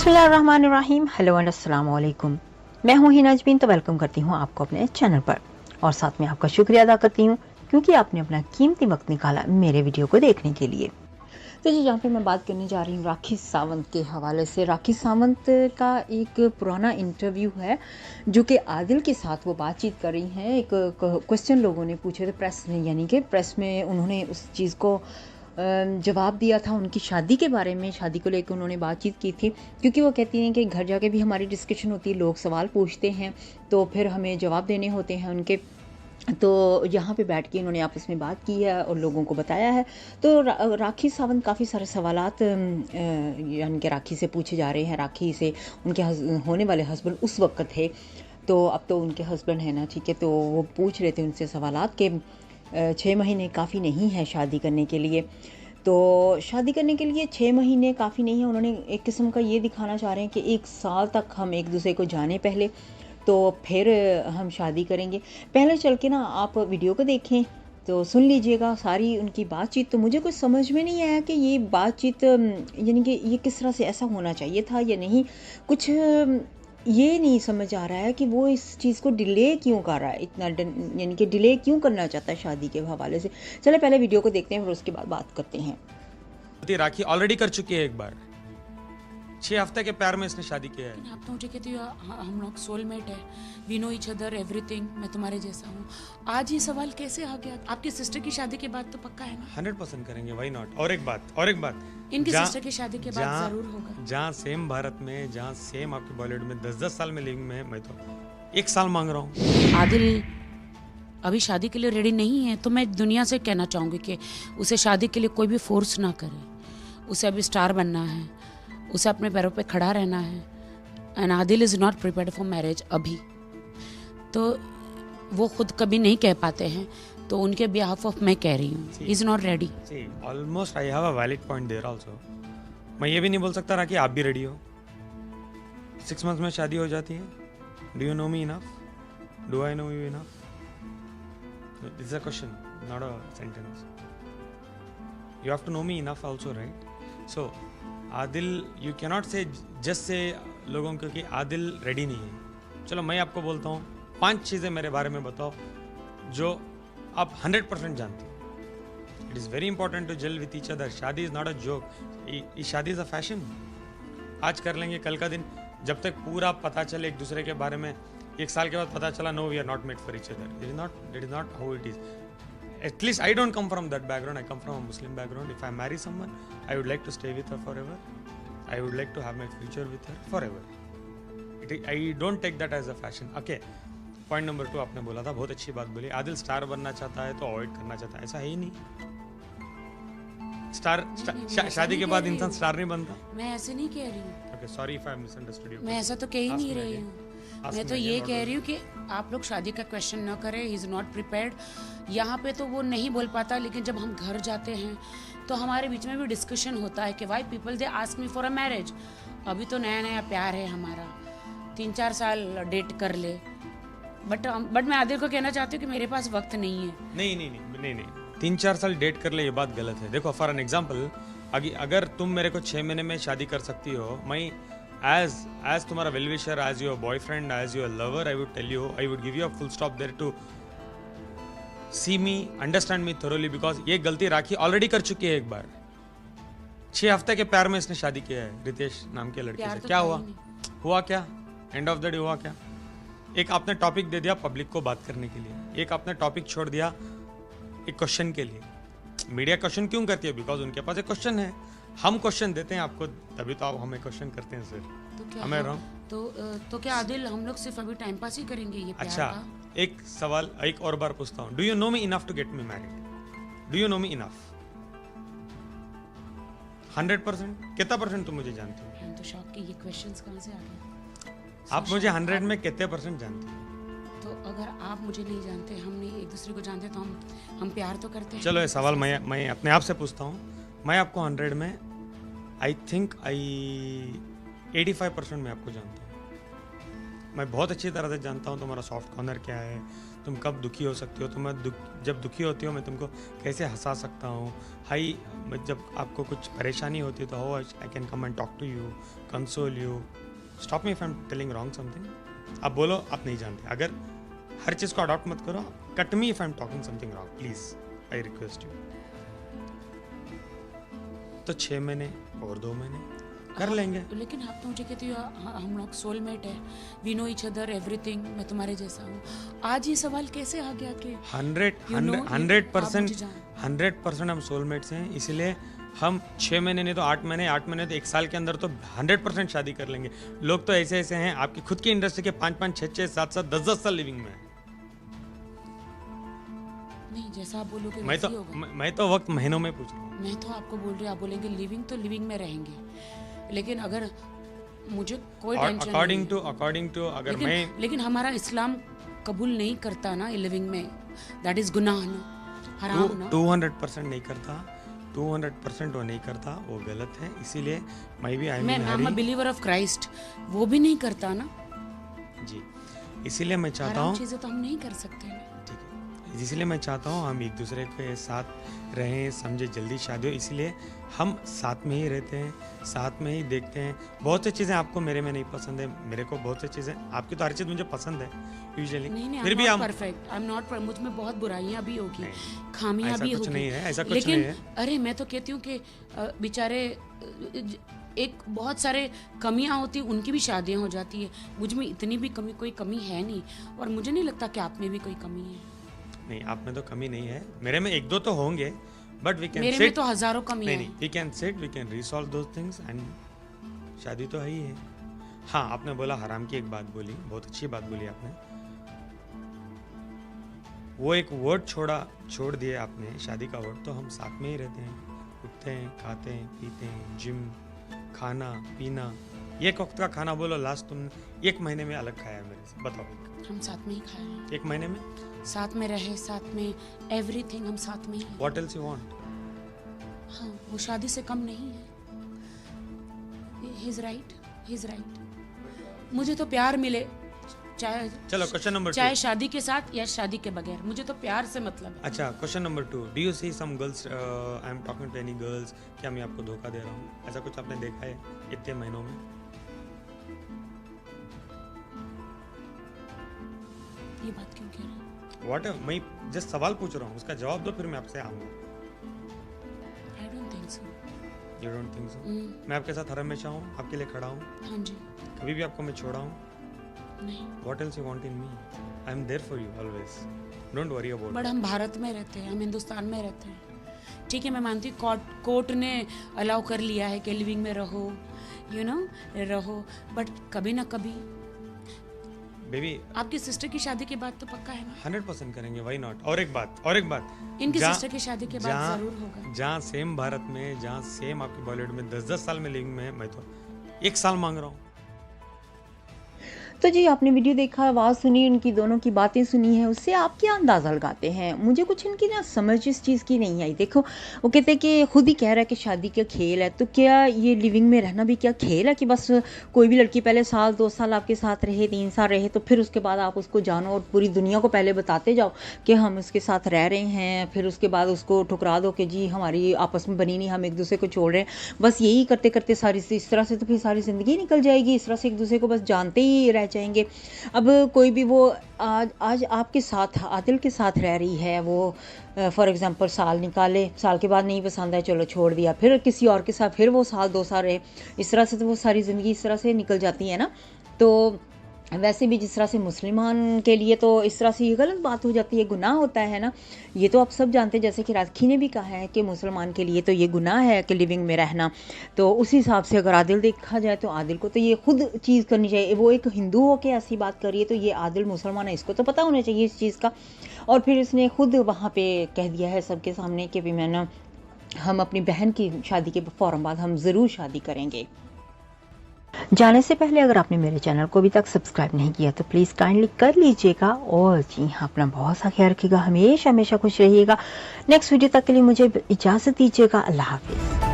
बिस्मिल्लाहिर्रहमानिर्रहीम। Hello and अस्सलाम वालेकुम। मैं हूँ हिना अजमीन, तो वेलकम करती हूँ आपको अपने चैनल पर और साथ में आपका शुक्रिया अदा करती हूँ क्योंकि आपने अपना कीमती वक्त निकाला मेरे वीडियो को देखने के लिए। तो जी यहाँ पे मैं बात करने जा रही हूँ राखी सावंत के हवाले से। राखी सावंत का एक पुराना इंटरव्यू है जो कि आदिल के साथ वो बातचीत कर रही हैं। एक क्वेश्चन लोगों ने पूछे थे प्रेस में, यानी कि प्रेस में उन्होंने उस चीज़ को जवाब दिया था उनकी शादी के बारे में। शादी को लेकर उन्होंने बातचीत की थी क्योंकि वो कहती हैं कि घर जाके भी हमारी डिस्कशन होती है, लोग सवाल पूछते हैं तो फिर हमें जवाब देने होते हैं उनके। तो यहाँ पे बैठ के इन्होंने आपस में बात की है और लोगों को बताया है। तो राखी सावंत काफ़ी सारे सवालात यानी कि राखी से पूछे जा रहे हैं। राखी से उनके होने वाले हस्बैंड उस वक्त थे, तो अब तो उनके हस्बैंड हैं ना, ठीक है। तो वो पूछ रहे थे उनसे सवालात के 6 महीने काफ़ी नहीं है शादी करने के लिए। तो शादी करने के लिए 6 महीने काफ़ी नहीं है। उन्होंने एक किस्म का ये दिखाना चाह रहे हैं कि 1 साल तक हम एक दूसरे को जाने पहले, तो फिर हम शादी करेंगे। पहले चल के ना आप वीडियो को देखें तो सुन लीजिएगा सारी उनकी बातचीत। तो मुझे कुछ समझ में नहीं आया कि ये बातचीत यानी कि ये किस तरह से ऐसा होना चाहिए था या नहीं। कुछ ये नहीं समझ आ रहा है कि वो इस चीज़ को डिले क्यों कर रहा है, इतना यानी कि डिले क्यों करना चाहता है शादी के हवाले से। चले पहले वीडियो को देखते हैं फिर उसके बाद बात करते हैं। राखी ऑलरेडी कर चुकी है एक बार, 6 हफ्ते के प्यार में इसने शादी किया है। आप तो मुझे कहती हो हम लोग सोलमेट है, we know each other everything, मैं तुम्हारे जैसा हूँ। आज ये सवाल कैसे आ गया? आपकी सिस्टर की शादी के बाद तो पक्का है ना? 100% करेंगे, व्हाई नॉट। और एक बात इनकी सिस्टर की शादी के बाद जरूर होगा। जहाँ सेम भारत में, जहाँ सेम आपके बॉलीवुड में 10-10 साल में लिविंग में, मैं तो 1 साल मांग रहा हूँ। आदिल अभी शादी के लिए रेडी नहीं है, तो मैं दुनिया से कहना चाहूँगी कि उसे शादी के लिए कोई भी फोर्स ना करे। उसे अभी स्टार बनना है, उसे अपने पैरों पे खड़ा रहना है। And Adil is not prepared for marriage अभी, तो वो खुद कभी नहीं कह पाते हैं, तो उनके बिहाफ ऑफ मैं कह रही हूँ, he is not ready. Almost I have a valid point there also. मैं ये भी नहीं बोल सकता रहा कि आप भी रेडी हो। 6 मंथ्स में शादी हो जाती है। Do you know me enough? Do I know you enough? This is a question, not a sentence. You have to know me enough also, right? So Adil, you cannot say just say लोगों को कि Adil ready नहीं है। चलो मैं आपको बोलता हूँ 5 चीज़ें मेरे बारे में बताओ जो आप 100% जानते हो। It is very important to gel with each other. शादी इज़ नॉट अ जोक। शादी इज़ अ फैशन। आज कर लेंगे, कल का दिन जब तक पूरा पता चले एक दूसरे के बारे में, 1 साल के बाद पता चला no we are not made for each other, it is not how it is. At least I don't come from that background. I come from a Muslim background. If I marry someone, I would like to stay with her forever. I would like to have my future with her forever. I don't take that as a fashion. Okay. Point number 2 आपने बोला था, बहुत अच्छी बात बोली। Adil star बनना चाहता है तो अवॉइड करना चाहता है, ऐसा है ही नहीं। शादी के बाद इंसान स्टार नहीं बनता। मैं ऐसे नहीं कह रही हूँ। Okay, sorry if I misunderstood you. मैं ऐसा तो कह ही नहीं रही हूँ। मैं तो ये कह रही हूँ कि आप लोग शादी का क्वेश्चन न करें। ही इज़ नॉट प्रिपेयर्ड। यहाँ पे तो वो नहीं बोल पाता, लेकिन जब हम घर जाते हैं तो हमारे बीच में भी डिस्कशन होता है कि why people they ask me for a marriage. अभी तो नया नया प्यार है हमारा, 3-4 साल डेट कर ले। बट मैं आदिल को कहना चाहती हूँ कि मेरे पास वक्त नहीं है। नहीं 3-4 साल डेट कर ले, ये बात गलत है। देखो, फॉर एन एग्जाम्पल, अगर तुम मेरे को 6 महीने में शादी कर सकती हो, मैं as तुम्हारा well wisher, as your boyfriend, as your lover, I would tell you, I would give you a full stop there to see me, understand me thoroughly, because ये गलती राखी ऑलरेडी कर चुकी है एक बार। 6 हफ्ते के प्यार में इसने शादी किया है रितेश नाम के लड़के से। क्या हुआ क्या? एंड ऑफ द डे हुआ क्या? एक आपने टॉपिक दे दिया पब्लिक को बात करने के लिए, एक आपने टॉपिक छोड़ दिया एक क्वेश्चन के लिए। मीडिया क्वेश्चन क्यों करती है? बिकॉज उनके पास एक क्वेश्चन है। हम क्वेश्चन देते हैं आपको, तभी तो आप हमें क्वेश्चन करते हैं सर। तो क्या हमें रॉन्ग? तो क्या आदिल हम लोग सिर्फ अभी टाइम पास ही करेंगे ये प्यार अच्छा, का? एक सवाल एक और बार पूछता हूँ, do you know me enough to get me married? Do you know me enough? 100%? कितना परसेंट तुम मुझे जानते हो? हम तो शॉक के ये क्वेश्चंस कहाँ से आ गए? आप मुझे 100 में कितने परसेंट जानते हो? तो अगर आप मुझे नहीं जानते, हम नहीं एक दूसरे को जानते, तो हम प्यार तो करते हैं। चलो ये सवाल मैं अपने आप से पूछता हूँ। मैं आपको 100 में आई थिंक 85% में आपको जानता हूँ। मैं बहुत अच्छी तरह से जानता हूँ तुम्हारा सॉफ्ट कॉर्नर क्या है, तुम कब दुखी हो सकती हो, तो मैं जब दुखी होती हो मैं तुमको कैसे हंसा सकता हूँ। जब आपको कुछ परेशानी होती है तो how I can come and talk to you, console you, stop me if I am telling wrong something. आप बोलो आप नहीं जानते, अगर हर चीज़ को अडॉप्ट मत करो, cut me if I am talking something wrong, please I request you. तो 6 महीने और 2 महीने कर लेंगे। लेकिन आप तो मुझे कहते हो हम लोग सोलमेट है, we know each other everything, मैं तुम्हारे जैसा हूँ। आज ये सवाल कैसे आ गया कि 100% हम सोलमेट्स हैं, इसलिए हम 6 महीने नहीं तो 8 महीने तो 1 साल के अंदर तो 100% शादी कर लेंगे। लोग तो ऐसे हैं आपकी खुद की इंडस्ट्री के 5-5, 6-6, 7-7, 10-10 साल लिविंग में है। नहीं, जैसा आप बोलोगे मैं तो वक्त महीनों में पूछ रहा हूँ। मैं तो आपको बोल रही, आप बोलेंगे लिविंग तो लिविंग में रहेंगे, लेकिन अगर मुझे कोई टेंशन अकॉर्डिंग टू अगर लेकिन हमारा इस्लाम कबूल नहीं करता ना लिविंग में, दैट इज गुनाह ना, हराम ना। 200% नहीं करता, 200% वो नहीं करता, वो गलत है। इसीलिए मैं am a believer of Christ, वो भी नहीं करता ना जी। इसीलिए मैं चाहता हूँ, चीजें तो हम नहीं कर सकते ना, ठीक है। इसलिए मैं चाहता हूँ हम एक दूसरे के साथ रहें, समझे, जल्दी शादी हो। इसलिए हम साथ में ही रहते हैं, साथ में ही देखते हैं। बहुत सी चीज़ें आपको मेरे में नहीं पसंद है, मेरे को बहुत सी चीज़ें, आपकी तो हर चीज़ मुझे पसंद है यूजुअली। फिर भी हम परफेक्ट, आई एम नॉट, मुझ में बहुत बुराइयां भी होगी, खामियां भी होगी, नहीं है, ऐसा कुछ नहीं है। अरे मैं तो कहती हूँ कि बेचारे एक बहुत सारे कमियां होती, उनकी भी शादियां हो जाती है। मुझ में इतनी भी कोई कमी है नहीं, और मुझे नहीं लगता कि आप में भी कोई कमी है। नहीं, आप में तो कमी नहीं है, मेरे में 1-2 तो होंगे, बट वी कैन मेरे में तो हजारों कमी है। नहीं, we can sit, we can resolve those things and शादी तो है ही है। हाँ, आपने बोला हराम की एक बात बोली, बहुत अच्छी बात बोली आपने। वो एक वर्ड छोड़ दिए आपने, शादी का वर्ड। तो हम साथ में ही रहते हैं, उठते हैं, खाते हैं, पीते हैं, जिम, खाना पीना। एक वक्त का खाना बोलो लास्ट तुमने 1 महीने में अलग खाया है मेरे से, बताओ। हम साथ में ही खाए हैं, 1 महीने में साथ में रहे, साथ में एवरीथिंग हम साथ में ही। What else you want? हाँ, वो शादी से कम नहीं है। He is right. मुझे तो प्यार मिले, चाहे चलो क्वेश्चन नंबर 2, चाहे शादी के साथ या शादी के बगैर, मुझे तो प्यार से मतलब है। अच्छा, question number 2, do you see some girls, I am talking to any girls, क्या मैं आपको धोखा दे रहा हूँ? ऐसा कुछ आपने देखा है इतने महीनों में? ये बात क्यों कह रहे हैं? व्हाट, मैं जस्ट सवाल पूछ रहा हूँ, उसका जवाब दो, फिर मैं आपसे आऊँगा। I don't think so. You don't think so? मैं आपके साथ हर हमेशा हूँ, आपके लिए खड़ा हूँ। हाँ जी। कभी भी आपको मैं छोड़ा हूँ नहीं। What else you want in me? I am there for you always. Don't worry about it. But हम भारत में रहते हैं, हम हिंदुस्तान में रहते हैं। ठीक है, मैं मानती हूँ कोर्ट ने अलाउ कर लिया है कि लिविंग में रहो, रहो, बट कभी ना कभी बेबी, आपकी सिस्टर की शादी के बाद तो पक्का है ना? 100% करेंगे, व्हाई नॉट। और एक बात, इनकी सिस्टर की शादी के बाद जरूर होगा। जहाँ सेम भारत में, जहाँ सेम आपके बॉलीवुड में 10-10 साल में लिविंग में, मैं तो 1 साल मांग रहा हूँ। तो जी, आपने वीडियो देखा, आवाज़ सुनी, उनकी दोनों की बातें सुनी है, उससे आप क्या अंदाज़ा लगाते हैं? मुझे कुछ इनकी ना समझ इस चीज़ की नहीं आई। देखो, वो कहते हैं कि खुद ही कह रहा है कि शादी का खेल है, तो क्या ये लिविंग में रहना भी क्या खेल है कि बस कोई भी लड़की पहले 1-2 साल आपके साथ रहे, 3 साल रहे, तो फिर उसके बाद आप उसको जानो और पूरी दुनिया को पहले बताते जाओ कि हम उसके साथ रह रहे हैं, फिर उसके बाद उसको ठुकरा दो कि जी हमारी आपस में बनी नहीं, हम एक दूसरे को छोड़ रहे हैं। बस यही करते करते इस तरह से तो फिर सारी ज़िंदगी निकल जाएगी, इस तरह से एक दूसरे को बस जानते ही रह जाएंगे। अब कोई भी वो आज आपके साथ, आदिल के साथ रह रही है, वो फॉर एग्जांपल साल निकाले, साल के बाद नहीं पसंद है, चलो छोड़ दिया, फिर किसी और के साथ फिर वो 1-2 साल रहे, इस तरह से तो वो सारी ज़िंदगी इस तरह से निकल जाती है ना। तो वैसे भी जिस तरह से मुसलमान के लिए तो इस तरह से ये गलत बात हो जाती है, गुनाह होता है ना, ये तो आप सब जानते हैं। जैसे कि राखी ने भी कहा है कि मुसलमान के लिए तो ये गुनाह है कि लिविंग में रहना। तो उसी हिसाब से अगर आदिल देखा जाए तो आदिल को तो ये खुद चीज़ करनी चाहिए। वो एक हिंदू हो के ऐसी बात करिए, तो ये आदिल मुसलमान है, इसको तो पता होना चाहिए इस चीज़ का। और फिर इसने खुद वहाँ पर कह दिया है सबके सामने कि भी मैंने, हम अपनी बहन की शादी के फ़ौरन बाद हम ज़रूर शादी करेंगे। जाने से पहले अगर आपने मेरे चैनल को अभी तक सब्सक्राइब नहीं किया तो प्लीज़ काइंडली कर लीजिएगा। और जी हाँ, अपना बहुत सा ख्याल रखिएगा, हमेशा खुश रहिएगा। नेक्स्ट वीडियो तक के लिए मुझे इजाज़त दीजिएगा। अल्लाह हाफिज़।